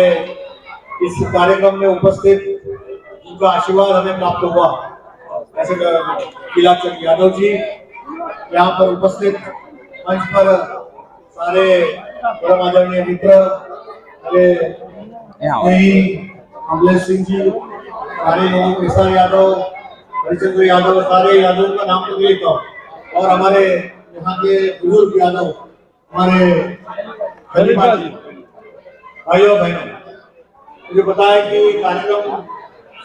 इस कार्यक्रम में उपस्थित जिनका आशीर्वाद हमें प्राप्त हुआ ऐसे किलाचंद यादव जी, यहाँ पर उपस्थित मंच पर सारे परम आदरणीय मित्र अमलेश सिंह जी, सारे लोगों, किसान यादव, हरिचंद्र यादव, सारे यादव का नाम तो लेता हूँ, और हमारे यहाँ के बुजुर्ग यादव, हमारे भाइयों बहनों, मुझे पता है कि कार्यक्रम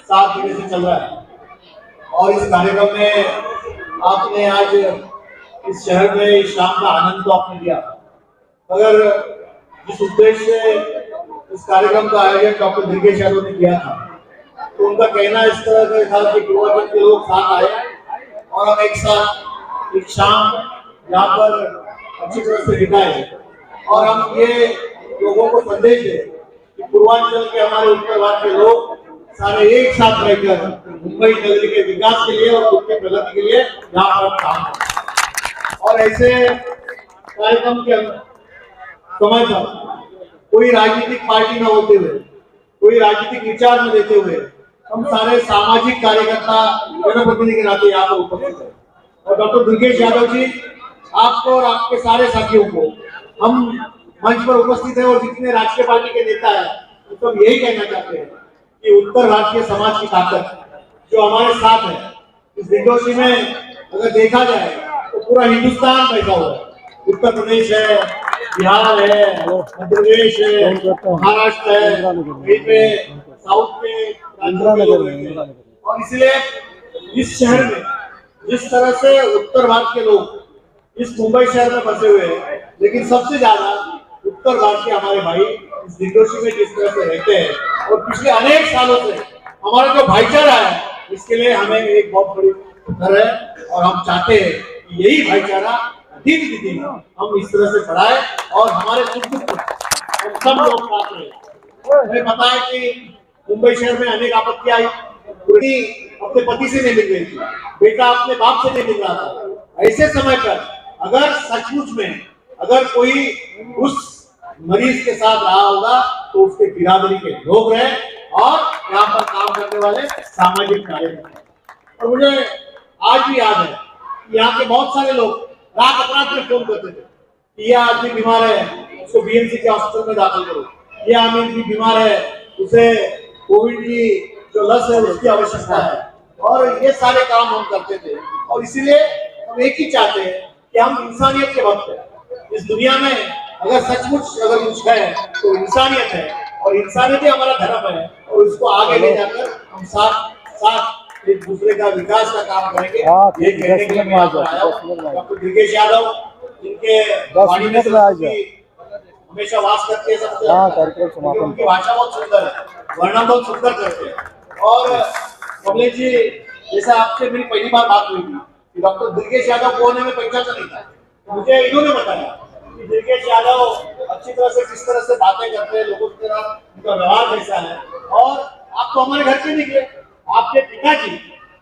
7 दिन से चल रहा है और इस कार्यक्रम में आपने आज इस शहर में इस शाम का आनंद तो आपने लिया, मगर जिस उद्देश्य से इस कार्यक्रम का आयोजन डॉक्टर दुर्गेश यादव ने किया था, तो उनका कहना इस तरह का था कि पूर्वांचल के लोग साथ आए और हम एक साथ एक शाम यहाँ पर अच्छी तरह से बिताए और हम ये लोगों को संदेश दें कि पूर्वांचल के हमारे उत्तर भारत के लोग सारे एक साथ रहकर मुंबई नगरी के विकास के लिए और खुद के प्रगति के लिए यहाँ पर काम करें। और ऐसे कार्यक्रम के समय पर कोई राजनीतिक पार्टी न होते हुए, कोई राजनीतिक विचार न देते हुए हम सारे सामाजिक कार्यकर्ता जनप्रतिनिधि के नाते यहाँ पर उपस्थित हैं। और डॉक्टर दुर्गेश यादव जी, आपको और आपके सारे साथियों को हम मंच पर उपस्थित हैं और जितने राष्ट्रीय पार्टी के नेता हैं उनको हम यही कहना चाहते हैं कि उत्तर भारतीय समाज की ताकत जो हमारे साथ है, इस विंडोसी में अगर देखा जाए तो पूरा हिंदुस्तान बैठा हुआ है। उत्तर प्रदेश है, बिहार है, मध्य प्रदेश है, महाराष्ट्र है, कहीं पे साउथ के राज्यों के लोग रहते हैं। और इसलिए इस शहर में जिस तरह से उत्तर भारत के लोग इस मुंबई शहर में बसे हुए हैं, लेकिन सबसे ज्यादा उत्तर भारत के हमारे भाई इस विंडोसी में जिस तरह से रहते हैं और पिछले अनेक सालों से हमारा जो भाईचारा है, इसके लिए हमें एक बहुत बड़ी फिक्र है और हम चाहते हैं कि यही भाईचारा दिन दिन हम इस तरह से बढ़ाए और हमारे सुख दुख हम सब लोग साथ रहे। हमें पता है कि मुंबई शहर में अनेक आपत्तियां आई, अपने पति से नहीं मिल रही थी, बेटा अपने बाप से नहीं मिल रहा था। ऐसे समय पर अगर सचमुच में अगर कोई उस मरीज के साथ रहा होगा तो उसके बिरादरी के लोग रहे और यहाँ पर काम करने वाले सामाजिक कार्यकर्ता। और मुझे आज भी याद है कि यहाँ के बहुत सारे लोग रात अपराध में फोन करते थे कि यह आदमी बीमार है, उसको बीएमसी के हॉस्पिटल में दाखिल करो, यह आदमी बीमार है, उसे कोविड की जो लस है उसकी आवश्यकता है। और ये सारे काम हम करते थे और इसीलिए हम एक ही चाहते हैं कि हम इंसानियत के वक्त है। इस दुनिया में अगर सचमुच अगर कुछ है तो इंसानियत है और इंसानियत ही हमारा धर्म है और उसको आगे ले जाकर हम साथ एक दूसरे का विकास का काम करेंगे। ये कहने के लिए मैं यहाँ आया हूँ। डॉक्टर दुर्गेश यादव, जिनके वाणी में हमेशा वास करते हैं सबसे, उनकी भाषा बहुत सुंदर है, वर्णन बहुत सुंदर करते हैं। और कमलेश जी, जैसा आपसे मेरी पहली बार बात हुई थी कि डॉक्टर दुर्गेश यादव कौन है, मैं पहचानता नहीं था, मुझे इन्होंने बताया कि दुर्गेश यादव अच्छी तरह से किस तरह से बातें करते हैं, लोगों के साथ उनका व्यवहार कैसा है। और आप तो हमारे घर के निकले, आपके पिताजी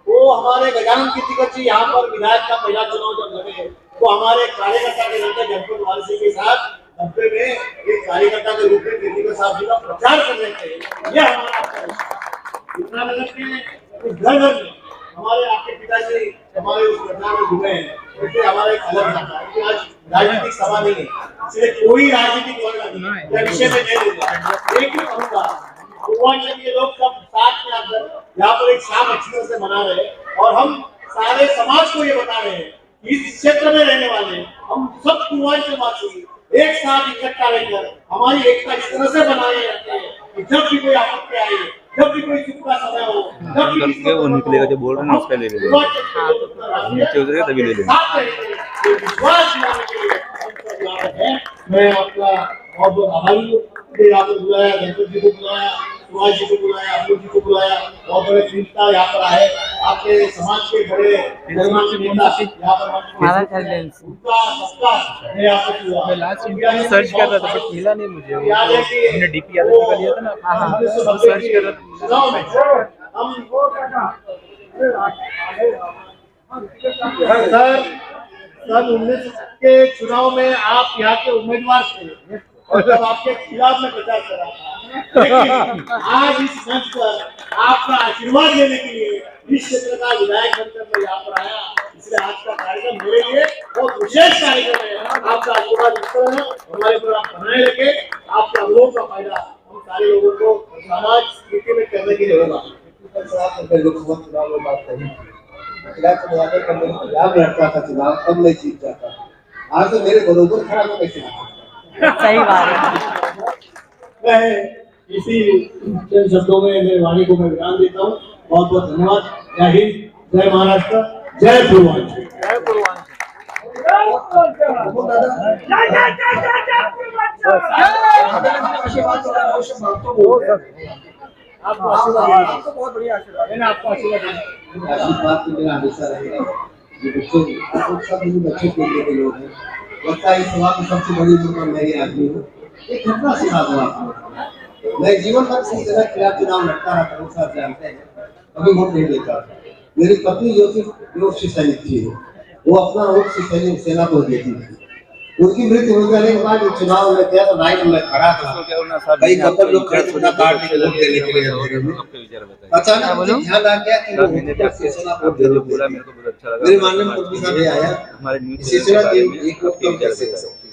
वो हमारे गजानन कीर्तिकर जी यहाँ पर विधायक का पहला चुनाव जब लगे तो हमारे कार्यकर्ता के नाते जनपद वासी के साथ डब्बे में एक कार्यकर्ता के रूप में कीर्तिकर साहब जी का प्रचार करने के ये हमारा इतना नगर के घर घर में हमारे आपके पिताजी हमारे उस घटना में डूबे हैं, इसलिए हमारा एक अलग जाता है। आज राजनीतिक सभा नहीं है, इसलिए कोई राजनीतिक वर्ग विषय में नहीं लेगा। एक ही कहूँगा, पूर्वांचल के लोग सब साथ में आकर यहाँ पर एक शाम अच्छी तरह से मना रहे हैं और हम सारे समाज को ये बता रहे हैं इस क्षेत्र में रहने वाले हम सब पूर्वांचल वासी एक साथ इकट्ठा रहकर हमारी एकता इस तरह से बनाए रखते हैं कि जब भी कोई आपत्ति आए, जब भी कोई सुख का समय हो, जब भी वो निकलेगा जो बोल रहे हैं उसका ले लेंगे, नीचे उतरेगा तभी ले लेंगे। विश्वास दिलाने के लिए मैं आपका बहुत बहुत आभारी हूँ। यहाँ पर बुलाया, गणपत जी को बुलाया, सुभाष जी को बुलाया, अब्दुल जी को बुलाया, बहुत बड़े नेता यहाँ पर आए, आपके समाज के बड़े गणमान्य नेता यहाँ पर सर्च कर रहा था बट मिला नहीं मुझे। हमने डीपी यादव का लिया था ना, सर्च कर रहा था। सन 19 के चुनाव में आप यहाँ के उम्मीदवार थे और जब आपके खिलाफ में प्रचार कर रहा था, लेकिन आज इस मंच पर आपका आशीर्वाद लेने के लिए इस क्षेत्र का विधायक बनकर मैं यहाँ पर आया, इसलिए आज का कार्यक्रम मेरे लिए बहुत विशेष कार्यक्रम है। आपका आशीर्वाद इस तरह है हमारे पर आप बनाए रखे, आपके अनुभव का फायदा हम सारे लोगों को समाज स्थिति में करने के लिए होगा। लोकसभा चुनाव में बात कही, पंजाब लड़ता था चुनाव, अब मैं जीत जाता, आज तो मेरे बरोबर खड़ा हो कैसे। सही बात है। मैं इसी चंद शब्दों में मेरी वाणी को मैं विराम देता हूँ। बहुत बहुत धन्यवाद। जय हिंद, जय महाराष्ट्र, जय पूर्वांचल। जय पूर्वांचल। आपको आशीर्वाद, बहुत बढ़िया आशीर्वाद है ना, आपको आशीर्वाद आशीर्वाद तो मेरा हमेशा रहेगा। ये बच्चों सब बच्चों के लिए के लोग हैं। लगता है इस सभा में सबसे बड़ी उम्र मैं ही आदमी हूँ। एक घटना सुना दूँ आपको। मैं जीवन भर से जगह खिलाफ चुनाव लड़ता रहा, बहुत साथ जानते हैं, कभी वोट नहीं देता। मेरी पत्नी जो सैनिक थी, वो अपना वोट सैनिक सेना को देती थी। उनकी मृत्यु हो जाने के बाद चुनाव में गया तो लाइन में खड़ा था, कई कपल लोग खड़े थे उनका कार्ड लेके वोट देने के लिए। अचानक मुझे ध्यान आ गया कि वो शिवसेना वोट दे बोला। मेरे को बहुत अच्छा लगा। मेरे माननीय मुख्यमंत्री साहब भी आया, हमारे शिवसेना के एक वोट कम कैसे कर सकते,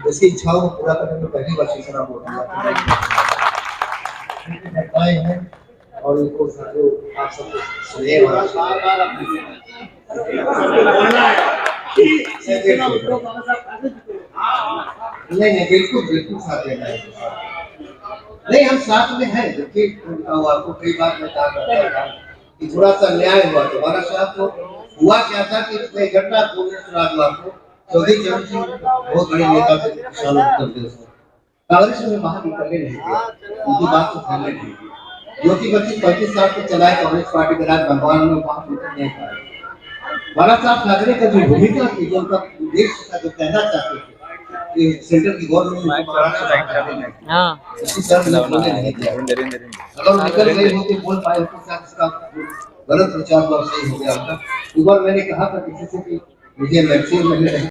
उसकी इच्छाओं को पूरा करने में पहली बार शिवसेना वोट दिया है। और इनको साथियों आप सबको सुनिए नहीं बिल्कुल साथ देना है। नहीं, हम साथ में हैं। देखिए आपको कई बार मैं कहा था कि थोड़ा सा अन्याय हुआ। तुम्हारा साथ तो हुआ क्या था कि इसमें घटना आपको चौधरी चरण सिंह बहुत बड़े नेता थे उत्तर प्रदेश में, कांग्रेस में बाहर निकलने नहीं दिया, उनकी बात को फैलने नहीं दी। ज्योति बच्ची 35 साल तक चलाए कांग्रेस पार्टी के राज भगवान में बाहर निकल नहीं पाए। बाला साहब ठाकरे का जो भूमिका थी, जो उनका उद्देश्य था, जो कहना चाहते थे कि सेंटर की गवर्नमेंट अगर निकल गए होते बोल पाए होते, इसका गलत प्रचार सही हो गया होता। एक बार मैंने कहा था किसी से कि मुझे मैक्सिमम